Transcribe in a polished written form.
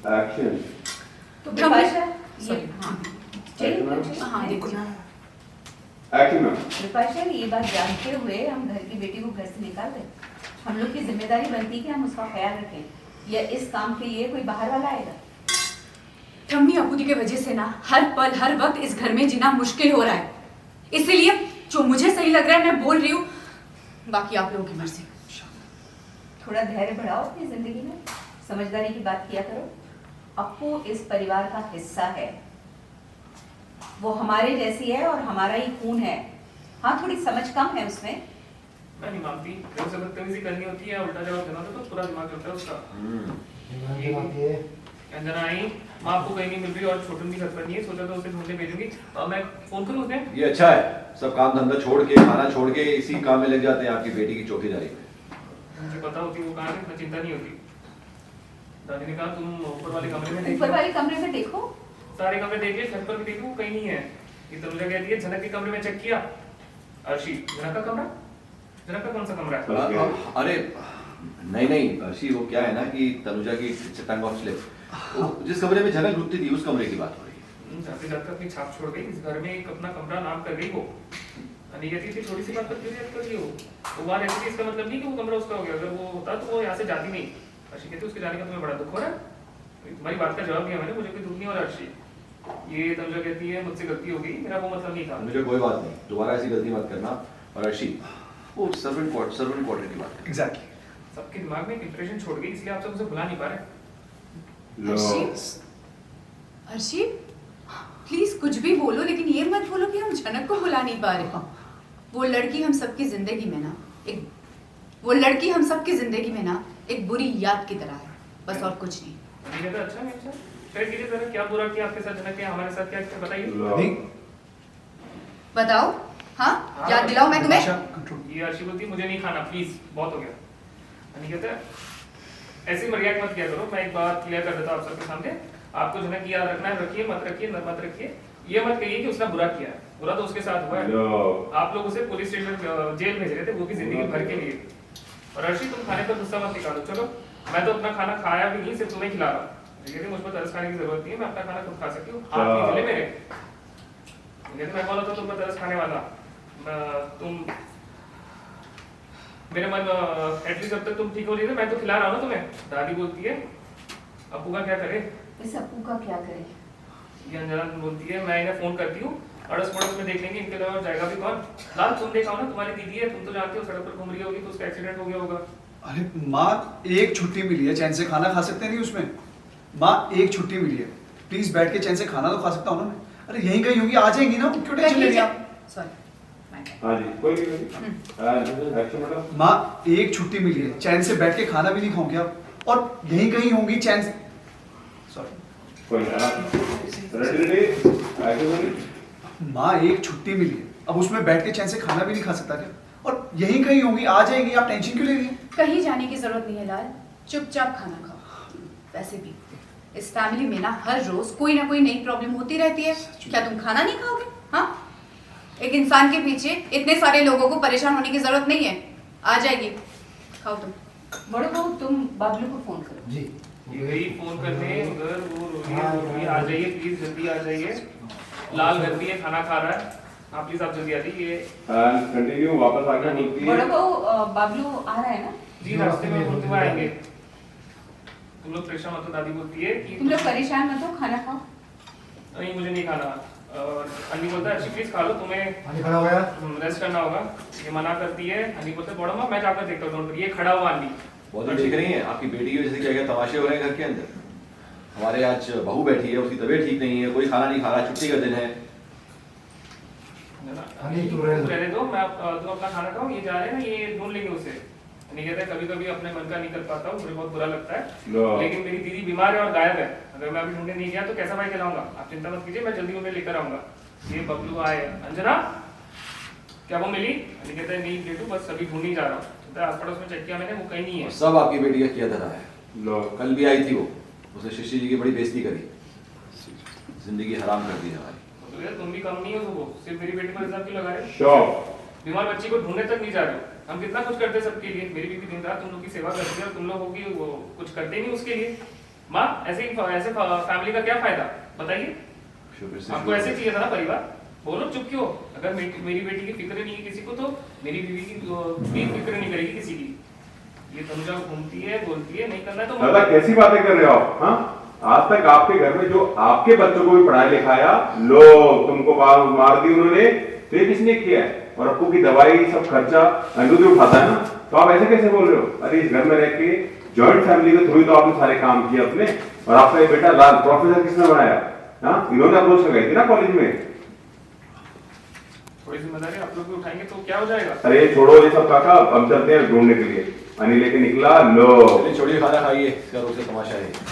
Action. तो विपाशा ये हाँ देखो ना एक्शन मैम। विपाशा ये बात जानते हुए हम घर की बेटी को घर से निकाल दें। हम लोग की जिम्मेदारी बनती है कि हम उसका ख्याल रखें या इस काम के लिए कोई बाहर वाला आएगा। ठम्मी अबूदी की वजह से ना हर पल हर वक्त इस घर में जीना मुश्किल हो रहा है, इसीलिए जो मुझे सही लग रहा है मैं बोल रही हूँ, बाकी आप लोगों की मर्जी। थोड़ा धैर्य बढ़ाओ अपनी जिंदगी में, समझदारी की बात किया करो। अप्पू इस परिवार का हिस्सा है, वो हमारे जैसी है और हमारा ही खून है। हाँ थोड़ी समझ कम है उसमें। मैं नहीं मानती, जब से बदतमीजी करनी होती है उल्टा जवाब देना तो पूरा दिमाग चलता है उसका। अंजना आई, माँ आपको कहीं नहीं मिल रही और छोटू भी घर पर नहीं है, सोचा तो उसे ढूंढने भेजूंगी। मैं फोन करूँ उसे? ये अच्छा है, सब काम धंधा छोड़ के खाना छोड़ के इसी काम में लग जाते हैं आपकी बेटी की चौकीदारी में। मुझे पता होती वो कहाँ है, इतना चिंता नहीं होती। दादी ने कहा तुम ऊपर वाले कमरे में ऊपर वाले कमरे में देखो। सारे कमरे देखिए, छत पर भी देखिए, वो कहीं नहीं है। ये तनुजा कहती है झनक के कमरे में चेक किया। अर्शी, झनक का कमरा? झनक का कौन सा कमरा है? अरे नहीं अर्शी, वो क्या है ना कि तनुजा की टंग ऑफ स्लिप, जिस कमरे में झनक रुकती थी उस कमरे की बात हो रही है। जाते जाते अपनी छाप छोड़ गई, इस घर में एक अपना कमरा नाम कर गई वो। अनी कहती थी छोटी सी बात पर क्यों रिएक्ट कर रही हो? वो वहाँ रहती थी, इसका मतलब नहीं कि वो कमरा उसका हो गया। अगर वो होता तो वो यहाँ से जाती नहीं। अर्शी कहती उसके जाने का तुम्हें बड़ा दुख हो रहा है? तुम्हारी बात का जवाब दिया मैंने, मुझे कोई दुख नहीं हो रहा अर्शी। ये तनुजा कहती है मुझसे गलती हो गई, मेरा वो मतलब नहीं था। मुझे कोई बात नहीं, दोबारा ऐसी गलती मत करना। और अर्शी, वो सर्वेंट क्वार्टर की बात है। एग्जैक्टली। सबके दिमाग में एक इंप्रेशन छोड़ गई, इसलिए आप सब उसे भुला नहीं पा रहे। अर्शी प्लीज कुछ भी बोलो, लेकिन ये मत बोलो कि हम झनक को बुला नहीं पा रहे। वो लड़की हम सबकी जिंदगी में ना एक बुरी याद की तरह है, बस और कुछ नहीं। अच्छा नहीं अच्छा, शेयर कीजिए जरा, क्या बुरा किया आपके साथ झनक ने, हमारे साथ क्या किया बताइए। बताओ, हाँ याद दिलाओ मैं तुम्हें। ये अर्शी बोलती मुझे नहीं खाना, प्लीज बहुत हो गया। नहीं कहते ऐसे मजाक मत किया करो, मैं एक बात क्लियर कर देता हूँ आप सबके सामने। आपको झनक की याद रखना है, रखिए, मत रखिए, मत रखिए। ये मत कहिए कि उसने बुरा किया है, बुरा तो उसके साथ हुआ है। आप लोग उसे पुलिस स्टेशन जेल भेज रहे थे, वो भी जिंदगी भर के लिए। और अर्शी तुम खाने पर गुस्सा मत निकालो, चलो मैं तो अपना खाना खाया भी नहीं, सिर्फ तुम्हें खिला रहा। ये मुझ पर तरस खाने की जरूरत नहीं है, मैं अपना खाना खुद खा सकती हूँ। हाथ नहीं चले मेरे, मैं कौन होता तुम पर तरस खाने वाला? तुम मेरे मन एटलीस्ट जब तक तुम ठीक हो रही है मैं तो खिला रहा हूँ ना तुम्हें। दादी बोलती है अप्पू का क्या करे? इस अप्पू का क्या करे? ये अंजना बोलती है मैं इन्हें फोन करती हूँ, अड़ोस पड़ोस में देख लेंगे, इनके अलावा जाएगा भी कौन? लाल तुम देखा हो ना, तुम्हारी दीदी है, तुम तो जानते हो सड़क पर घूम रही होगी तो उसका एक्सीडेंट हो गया होगा। अरे माँ एक छुट्टी मिली है, चैन से खाना खा सकते नहीं उसमें? माँ एक छुट्टी मिली है, प्लीज बैठ के चैन से खाना तो खा सकता हूँ ना मैं। अरे यहीं कहीं होगी, आ जाएंगी ना, क्यों टेंशन ले रही आप? सॉरी हाँ जी, कोई नहीं। Action madam. माँ एक छुट्टी मिली है, चैन से बैठ के खाना भी नहीं खाओगे आप, और यहीं कहीं होंगी चैन से। सॉरी कोई नहीं। एक्शन। माँ एक छुट्टी मिली है, अब उसमें बैठ के चैन से खाना भी नहीं खा सकता क्या? और यहीं कहीं होंगी, आ जाएंगी, आप टेंशन क्यों ले रही हैं? कहीं जाने की जरूरत नहीं है लाल, चुपचाप खाना खाओ। वैसे भी इस फैमिली में ना हर रोज कोई ना कोई नई प्रॉब्लम होती रहती है। क्या तुम खाना नहीं खाओगे? हाँ, एक इंसान के पीछे इतने सारे लोगों को परेशान होने की जरूरत नहीं है, आ जाएगी, खाओ तुम। बड़े बहू तुम बाबलू को फोन करो। जी ये गई फोन करने, उधर वो रो रही है, आ जाइए प्लीज, जल्दी आ जाइए। लाल घर भी है, खाना खा रहा है, हाँ प्लीज आप जल्दी आ जाइए। कंटिन्यू, वापस आके बोलती है। बड़े बहू बाबलू आ रहा है ना? जी रास्ते में बोलते हुए आएंगे। तुम लोग परेशान मत हो, दादी बोलती है कि तुम लोग परेशान मत हो, खाना खाओ। नहीं मुझे नहीं खाना। और अन्नी बोलता है अच्छी प्लीज खा लो, तुम्हें पानी खड़ा हो गया, रेस्ट करना होगा। ये मना करती है। अन्नी बोलते बड़ा माँ मैं जाकर देखता हूँ, ये खड़ा हुआ अन्नी। बहुत देख रही हैं आपकी बेटी की वजह से क्या क्या तमाशे हो रहे हैं घर के अंदर। हमारे आज बहू बैठी है, उसकी तबीयत ठीक नहीं है, कोई खाना नहीं खा रहा, छुट्टी का दिन है। रहने दो, मैं तुम अपना खाना खाओ, ये जा रहे हैं ना, ये ढूंढ लेंगे उसे। नहीं कहते कभी कभी अपने मन का नहीं कर पाता हूँ, मुझे बहुत बुरा लगता है, लेकिन मेरी दीदी बीमार है और गायब है। अगर मैं अभी ढूंढने नहीं गया तो कैसा भाई खिलाऊंगा? आप चिंता मत कीजिए, मैं जल्दी उन्हें लेकर आऊंगा। ये बबलू आए। अंजना क्या वो मिली? नहीं कहते नहीं बेटू, बस अभी ढूंढ ही जा रहा हूँ। आस पड़ोस में चेक किया मैंने, वो कहीं नहीं है। सब आपकी बेटी का किया धरा है। कल भी आई थी वो, उसने शिष्य जी की बड़ी बेइज्जती करी, जिंदगी हराम कर दी हमारी। तो यार तुम भी कम नहीं हो, तो सिर्फ मेरी बेटी पर इल्जाम क्यों लगा रहे? शॉप। बीमार बच्ची को ढूंढने तक नहीं जा रहे हो। हम कितना कुछ करते हैं सबके लिए, मेरी बीवी दिन रात तुम लोग की सेवा करती है और तुम लोग होगी वो कुछ करते ही नहीं उसके लिए। माँ ऐसे फैमिली का क्या फायदा बताइए? शुक्र से आपको ऐसे चाहिए था ना परिवार? बोलो चुप क्यों? अगर मेरी बेटी की फिक्र नहीं है किसी को, तो मेरी बीवी की भी फिक्र नहीं करेगी किसी की। ये तनुजा घूमती है, बोलती है, नहीं करना है तो दादा कैसी बातें कर रहे हो आप? हाँ, आज तक आपके घर में जो आपके बच्चों को भी पढ़ाया लिखाया, लो तुमको मार दी उन्होंने, तो ये किसने किया है? और अप्पू की दवाई सब खर्चा अनिरुद्ध उठाता है ना, तो आप ऐसे कैसे बोल रहे हो? अरे इस घर में रह के जॉइंट फैमिली के थ्रू ही तो आपने सारे काम किए अपने। और आपका ये बेटा लाल प्रोफेसर किसने बनाया? हाँ, इन्होंने अप्रोच लगाई थी ना कॉलेज में। थोड़ी जिम्मेदारी आप लोग भी उठाएंगे तो क्या हो जाएगा? अरे छोड़ो ये सब काका, अब चलते हैं ढूंढने के लिए। अनिल लेके निकला, लो चलिए छोड़िए, खाना खाइए, इसका रोज का तमाशा है।